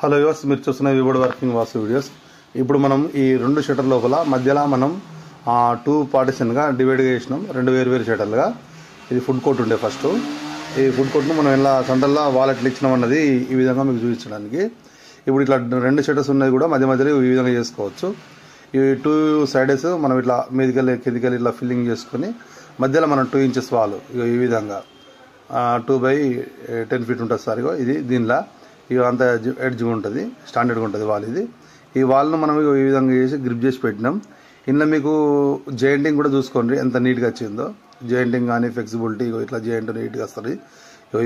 Hello use, మీరు చూస్తున్న వివోడ్ working Vasu videos. ఇప్పుడు మనం ఈ రెండు షటర్ లోపల మధ్యలో మనం 2 పార్టిషన్గా డివైడ్గా చేసినాం, 2 వేరు షటర్లుగా. ఇది ఫుడ్ కోర్ట్ ఉండే ఫస్ట్. ఈ ఫుడ్ కోర్ట్ను మనం ఇలా సెంటర్లో వాలెట్లు ఇచ్చినాం అన్నది ఈ విధంగా మీకు చూపించడానికి. ఇప్పుడు ఇట్లా 2 షటర్స్ ఉన్నది కూడా మధ్య మధ్యలో ఈ విధంగా చేసుకోవచ్చు. ఈ 2 సైడెస్ మనం ఇట్లా మీదికెళ్ళి కిందికెళ్ళి ఇట్లా ఫిల్లింగ్ చేసుకొని మధ్యలో మనం 2 ఇంచెస్ వాల్ ఈ విధంగా 2x10 ఫీట్ ఉంటుంది సార్. ఇది దీనిలో ఇక అంత ఎడ్జ్గా ఉంటుంది, స్టాండర్డ్గా ఉంటుంది వాల్. ఇది ఈ వాల్ను మనం ఈ విధంగా చేసి గ్రిప్ చేసి పెట్టినాం. ఇందులో మీకు జాయింటింగ్ కూడా చూసుకోండి ఎంత నీట్గా వచ్చిందో. జాయింటింగ్ కానీ ఫ్లెక్సిబిలిటీ ఇట్లా జాయింట్ నీట్గా వస్తుంది.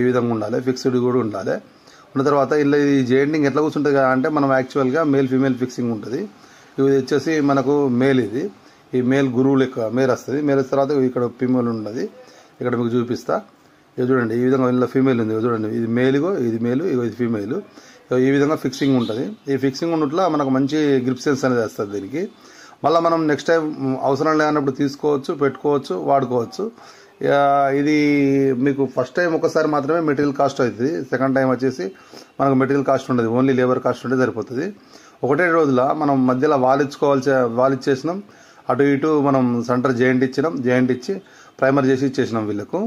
ఈ విధంగా ఉండాలి, ఫిక్స్డ్ కూడా ఉండాలి. ఉన్న తర్వాత ఇలా ఈ జాయింటింగ్ ఎట్లా కూర్చుంటుంది కదా అంటే మనం యాక్చువల్గా మేల్ ఫీమేల్ ఫిక్సింగ్ ఉంటుంది. ఇది వచ్చేసి మనకు మేల్, ఇది ఈ మేల్ గురువు లెక్క మేల్ వస్తుంది. మేల్ వచ్చిన తర్వాత ఇక్కడ ఫీమేల్ ఉన్నది, ఇక్కడ మీకు చూపిస్తా. ఇది చూడండి, ఈ విధంగా ఇందులో ఫీమేల్ ఉంది చూడండి. ఇది మేలుగో, ఇది మేలు, ఇది ఫీమేల్. ఈ విధంగా ఫిక్సింగ్ ఉంటుంది. ఈ ఫిక్సింగ్ ఉన్నట్ల మనకు మంచి గ్రిప్ సెన్స్ అనేది వస్తుంది దీనికి. మళ్ళీ మనం నెక్స్ట్ టైం అవసరం లేనప్పుడు తీసుకోవచ్చు, పెట్టుకోవచ్చు, వాడుకోవచ్చు. ఇది మీకు ఫస్ట్ టైం ఒకసారి మాత్రమే మెటీరియల్ కాస్ట్ అవుతుంది. సెకండ్ టైం వచ్చేసి మనకు మెటీరియల్ కాస్ట్ ఉండదు, ఓన్లీ లేబర్ కాస్ట్ ఉంటే సరిపోతుంది. ఒకటే రోజుల మనం మధ్యలో వాల్ ఇచ్చేసినాం, అటు ఇటు మనం సెంటర్ జాయింట్ ఇచ్చినాం, జాయింట్ ఇచ్చి ప్రైమర్ చేసి ఇచ్చేసినాం వీళ్ళకు.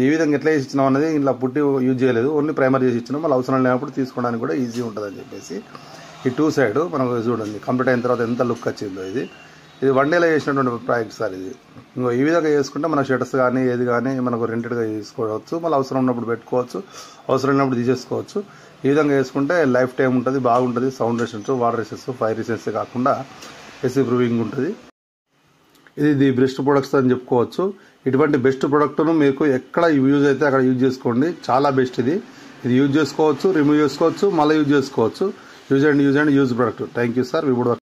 ఈ విధంగా ఎట్లా చేసి ఇచ్చినాం అనేది ఇలా పుట్టి యూజ్ చేయలేదు, ఓన్లీ ప్రైమర్ చేసి ఇచ్చినాం. మళ్ళీ అవసరం లేనప్పుడు తీసుకోవడానికి కూడా ఈజీ ఉంటుంది అని చెప్పేసి ఈ 2 సైడ్ మనకు చూడండి కంప్లీట్ అయిన తర్వాత ఎంత లుక్ వచ్చిందో. ఇది 1 డేలో చేసినటువంటి ప్రాజెక్ట్ సార్. ఇది ఈ విధంగా చేసుకుంటే మన షటర్స్ కానీ ఏది కానీ మనకు రెంటెడ్గా తీసుకోవచ్చు, మళ్ళీ అవసరం ఉన్నప్పుడు పెట్టుకోవచ్చు, అవసరం లేనప్పుడు తీసేసుకోవచ్చు. ఈ విధంగా చేసుకుంటే లైఫ్ టైం ఉంటుంది, బాగుంటుంది. Sound resistance, water resistance, fire resistance కాకుండా ఎస్సీ ప్రూవింగ్ ఉంటుంది. ఇది ది బెస్ట్ ప్రొడక్ట్స్ అని చెప్పుకోవచ్చు. ఇటువంటి బెస్ట్ ప్రొడక్ట్ను మీకు ఎక్కడ యూజ్ అయితే అక్కడ యూజ్ చేసుకోండి. చాలా బెస్ట్ ఇది యూజ్ చేసుకోవచ్చు, రిమూవ్ చేసుకోవచ్చు, మళ్ళీ యూజ్ చేసుకోవచ్చు. Use product. Thank you sir.